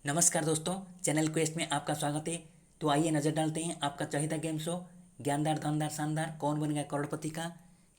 नमस्कार दोस्तों, channel quest में आपका स्वागत है। तो आइए नज़र डालते हैं आपका चहेता गेम शो ज्ञानदार धनदार शानदार कौन बनेगा करोड़पति का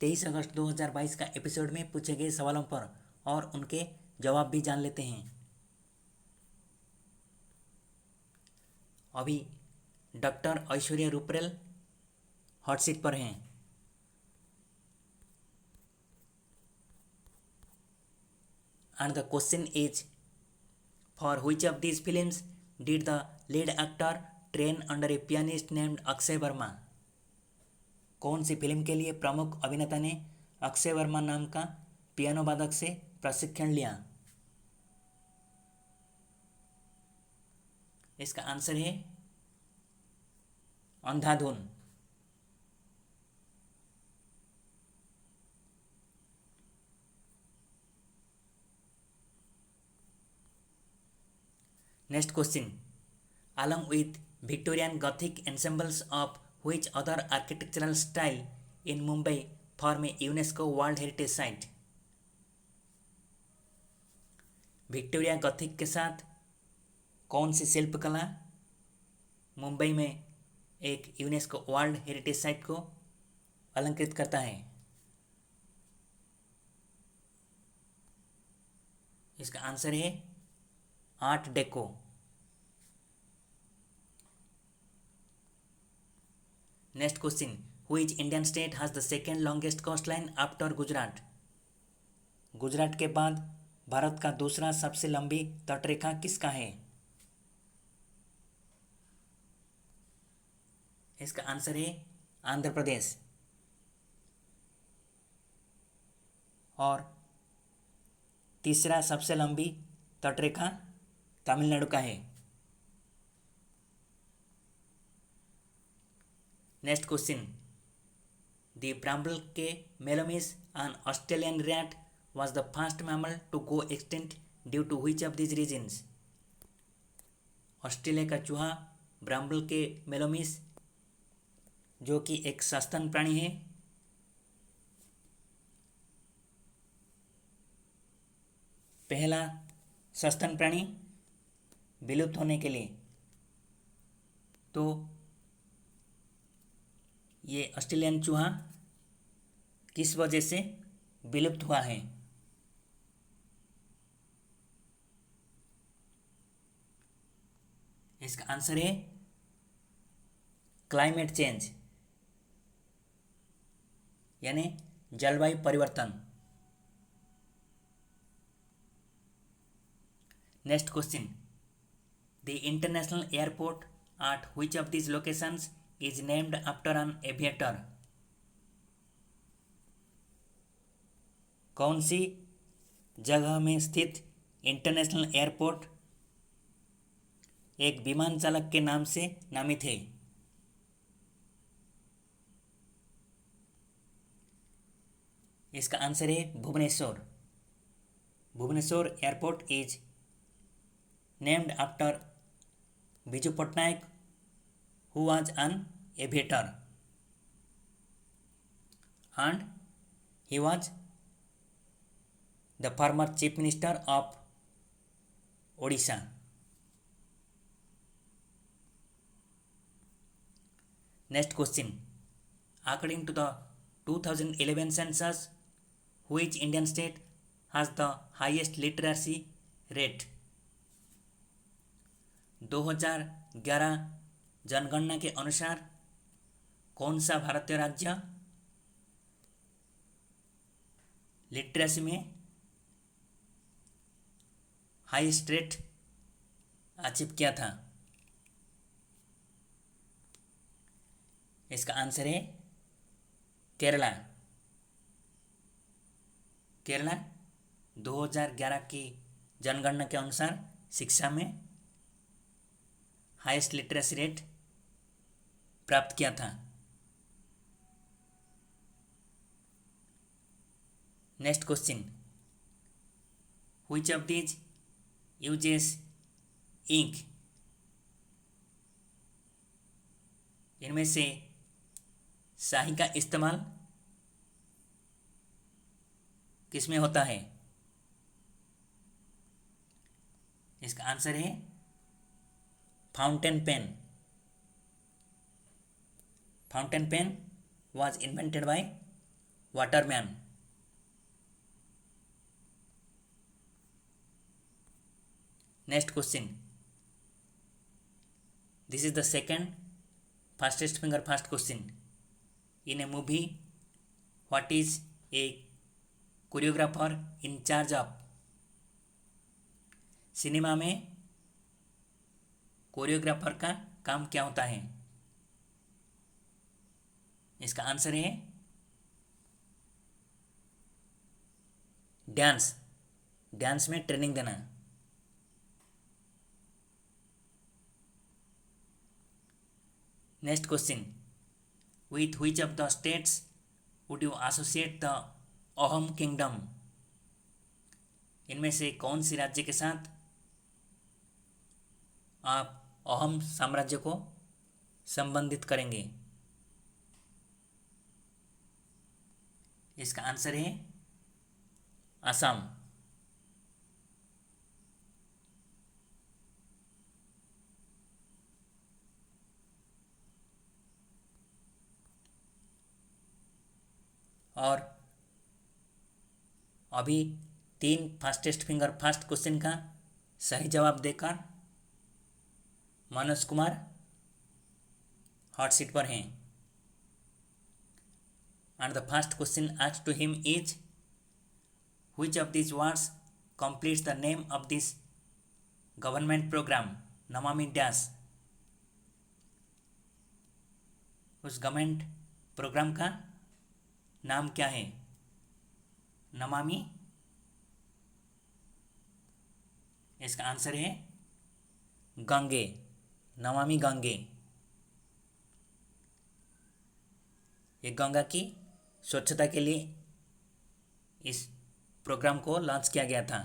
23 अगस्त 2022 का एपिसोड में पूछे गए सवालों पर और उनके जवाब भी जान लेते हैं। अभी doctor Aishwarya Ruparel hot seat पर हैं। And the question is, for which of these films did the lead actor train under a pianist named Akshay Verma? कौन सी फिल्म के लिए प्रमुख अभिनेता ने अक्षय वर्मा नाम का पियानो वादक से प्रशिक्षण लिया? इसका आंसर है Andhadhun. Next question, along with Victorian Gothic ensembles of which other architectural style in Mumbai form a UNESCO World Heritage Site? Victoria Gothic के साथ कौन सी शिल्पकला मुंबई में एक यूनेस्को वर्ल्ड हेरिटेज साइट को अलंकृत करता है? इसका आंसर है art deco. Next question, which Indian state has the second longest coast line after Gujarat? Gujarat के बाद भारत का दूसरा सबसे लंबी तटरेखा किसका है? इसका आंसर है आंध्र प्रदेश। और तीसरा सबसे लंबी तटरेखा तमिलनाडु का है। नेक्स्ट क्वेश्चन, द ब्राम्बल के melomys an Australian rat was the first mammal to go extinct due to which of these reasons? Australia का चूहा ब्राम्बल के मेलोमिस, जो कि एक सस्तन प्राणी है, पहला सस्तन प्राणी विलुप्त होने के लिए, तो ये ऑस्ट्रेलियन चूहा किस वजह से विलुप्त हुआ है? इसका आंसर है क्लाइमेट चेंज, यानी जलवायु परिवर्तन। Next question, the international airport at which of these locations is named after an aviator? कौन सी जगह में स्थित इंटरनेशनल एयरपोर्ट एक विमान चालक के नाम से नामित है? इसका आंसर है Bhubaneswar. Bhubaneswar airport is named after Biju Patnaik who was an aviator and he was the former chief minister of Odisha. Next question, according to the 2011 census, which Indian state has the highest literacy rate? 2011 जनगणना के अनुसार कौन सा भारतीय राज्य literacy में highest rate achieve किया था? इसका आंसर है केरला। केरला 2011 की जनगणना के अनुसार शिक्षा में हाईएस्ट लिटरेसी रेट प्राप्त किया था। Next question, which of these uses ink? इनमें से स्याही का इस्तेमाल किसमें होता है? इसका आंसर है fountain pen. Fountain pen was invented by Waterman. Next question. This is the second fastest finger fast question. In a movie, what is a choreographer in charge of? Cinema में कोरियोग्राफर का काम क्या होता है? इसका answer है dance. Dance में training देना. Next question. With which of the states would you associate the Ahom kingdom? इनमें से कौन सी राज्य के साथ आप अहोम साम्राज्य को संबंधित करेंगे? इसका आंसर है असम. और अभी 3 फास्टेस्ट फिंगर फास्ट क्वेश्चन का सही जवाब देकर मनोज कुमार हॉट सीट पर हैं. And the first question asked to him is, which of these words completes the name of this government program, Namami Dash? उस गवर्नमेंट प्रोग्राम का नाम क्या है? नमामि. इसका आंसर है गंगे. नमामि गंगे. ये गंगा की स्वच्छता के लिए इस प्रोग्राम को लॉन्च किया गया था.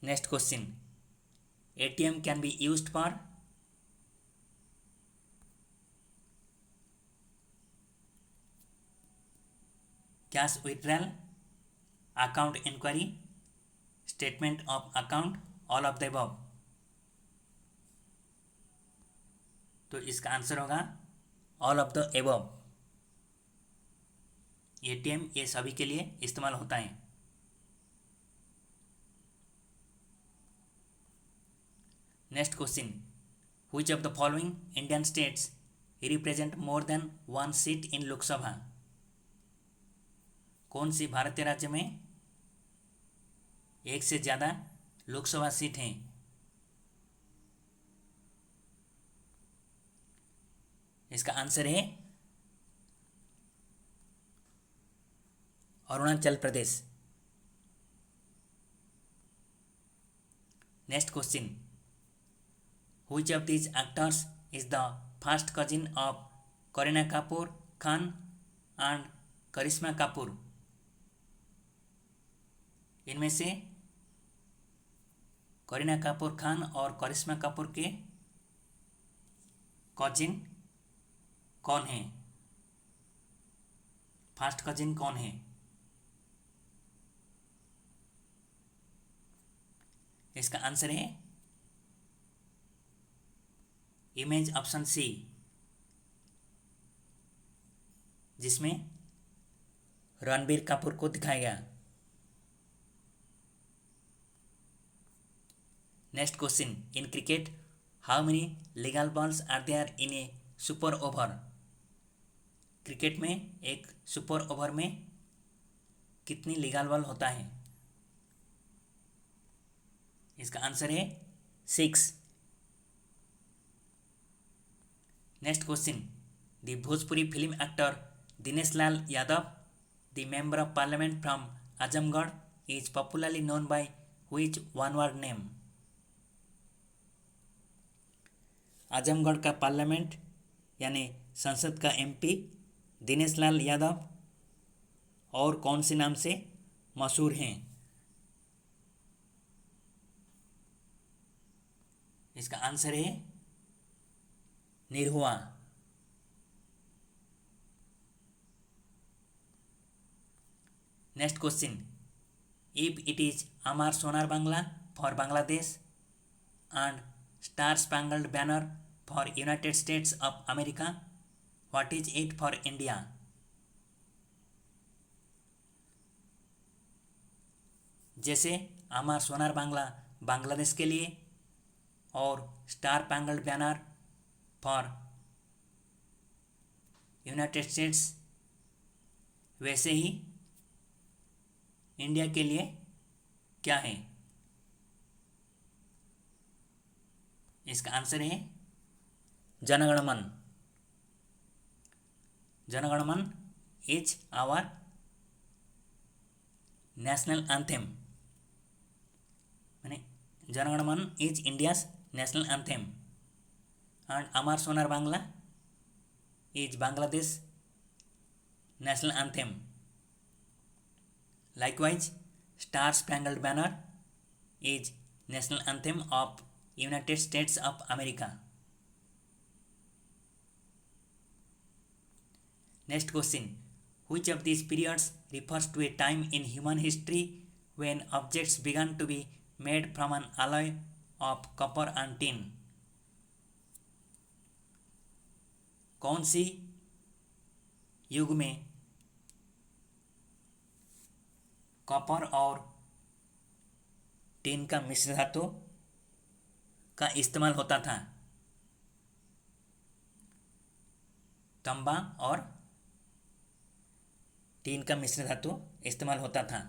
Next question. ATM can be used for? Cash withdrawal, account inquiry, statement of account, all of the above. तो इसका आंसर होगा all of the above. ATM ये सभी के लिए इस्तेमाल होता है. Next question. Which of the following Indian states represent more than 1 seat in Lok Sabha? कौन सी भारतीय राज्य में एक से ज़्यादा लोकसभा सीट हैं? इसका आंसर है Arunachal Pradesh. Next question. Which of these actors is the first cousin of Kareena Kapoor Khan and Karishma Kapoor? इनमें से करीना कपूर खान और करिश्मा कपूर के कजिन कौन है? फर्स्ट कजिन कौन है? इसका आंसर है इमेज ऑप्शन सी, जिसमें रणबीर कपूर को दिखाया गया. Next question. In cricket how many legal balls are there in a super over? Cricket में एक सुपर ओवर में कितनी लीगल बॉल होता है? इसका आंसर है 6. Next question. The Bhojpuri film actor Dinesh Lal Yadav, the member of parliament from Azamgarh, is popularly known by which one word name? Azamgarh का parliament यानी संसद का एमपी दिनेश लाल यादव और कौन से नाम से मशहूर हैं? इसका आंसर है Nirahua. Next question. If it is Amar Sonar Bangla, for Bangladesh and Star Spangled Banner for United States of America? What is it for India? जैसे अमर सोनार बांग्ला बांग्लादेश के लिए और star spangled banner for United States, वैसे ही इंडिया के लिए क्या है? इसका आंसर है जनगण मन। जनगण मन इज आवर नेशनल एंथेम, माने जनगण मन is India's national anthem and Amar Sonar Bangla is Bangladesh national anthem. Likewise, Star Spangled Banner is national anthem of United States of America. Next question. Which of these periods refers to a time in human history when objects began to be made from an alloy of copper and tin? कौन सी युग में copper और tin का मिश्र धातु का इस्तेमाल होता था? तांबा और टिन का मिश्र धातु इस्तेमाल होता था।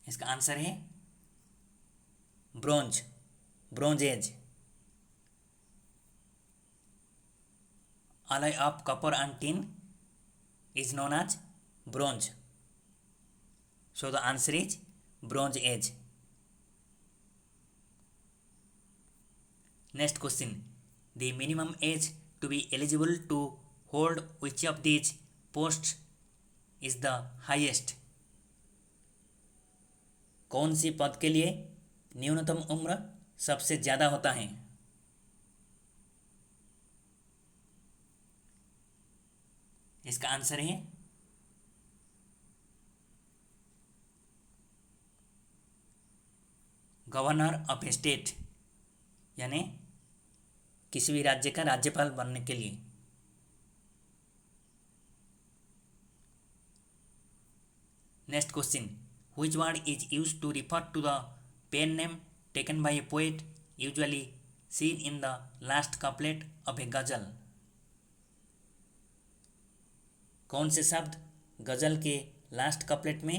इसका आंसर है bronze, bronze as. alloy of copper and tin is known as bronze. So the answer is Bronze Age. Next question. The minimum age to be eligible to hold which of these posts is the highest? कौन सी पद के लिए न्यूनतम उम्र सबसे ज़्यादा होता है? इसका आंसर है गवर्नर ऑफ स्टेट, यानी किसी भी राज्य का राज्यपाल बनने के लिए। Next question. Which word is used to refer to the pen name taken by a poet usually seen in the last couplet of a ghazal? कौन से शब्द गजल के लास्ट कपलेट में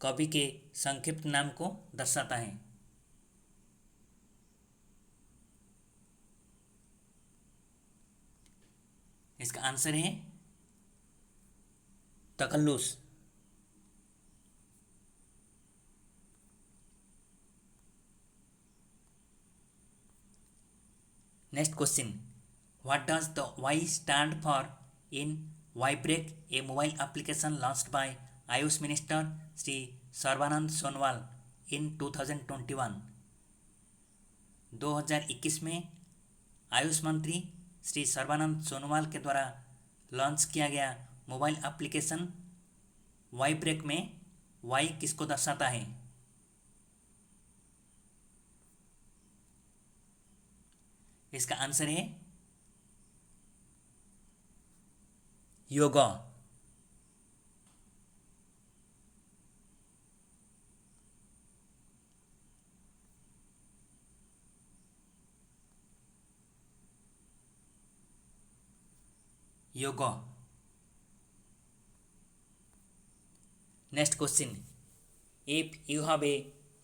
कवि के संक्षिप्त नाम को दर्शाता है? इसका आंसर है takhallus. Next question. What does the Y stand for in Y-Break, a mobile application launched by Ayush Minister Shri Sarbanand Sonowal in 2021? 2021 में आयुष मंत्री श्री सर्बानंद सोनोवाल के द्वारा लॉन्च किया गया मोबाइल एप्लीकेशन वाई ब्रेक में वाई किसको दर्शाता है? इसका आंसर है yoga. Yoga. Next question. If you have a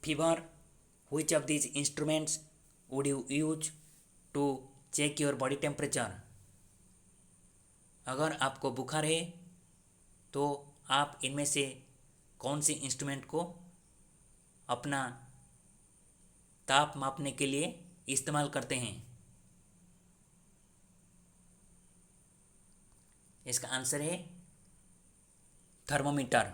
fever, which of these instruments would you use to check your body temperature? अगर आपको बुखार है तो आप इनमें से कौन सी इंस्ट्रूमेंट को अपना ताप मापने के लिए इस्तेमाल करते हैं? इसका आंसर है thermometer.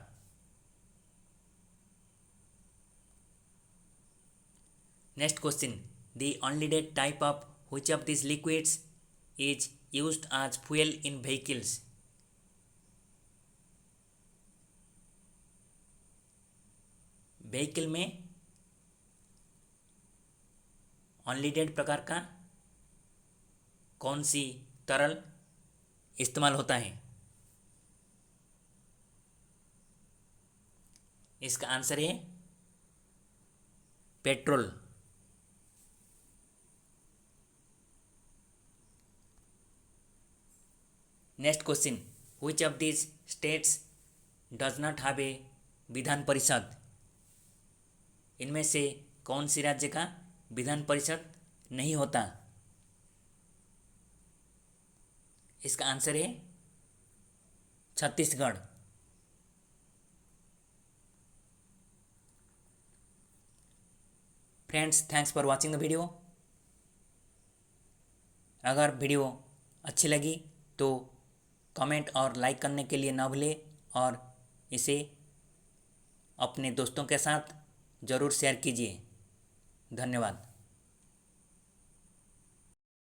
Next question. The unleaded type of which of these liquids is used as fuel in vehicles? Vehicle में ऑनलीडेड प्रकार का कौन सी तरल इस्तेमाल होता है? इसका आंसर है petrol. Next question, which of these states does not have a Vidhan Parishad? इनमें से कौन सी राज्य का विधान परिषद नहीं होता? इसका आंसर है Chhattisgarh. Friends, thanks for watching the video. अगर वीडियो अच्छी लगी तो कमेंट और लाइक करने के लिए ना भूलें और इसे अपने दोस्तों के साथ ज़रूर शेयर कीजिए। धन्यवाद।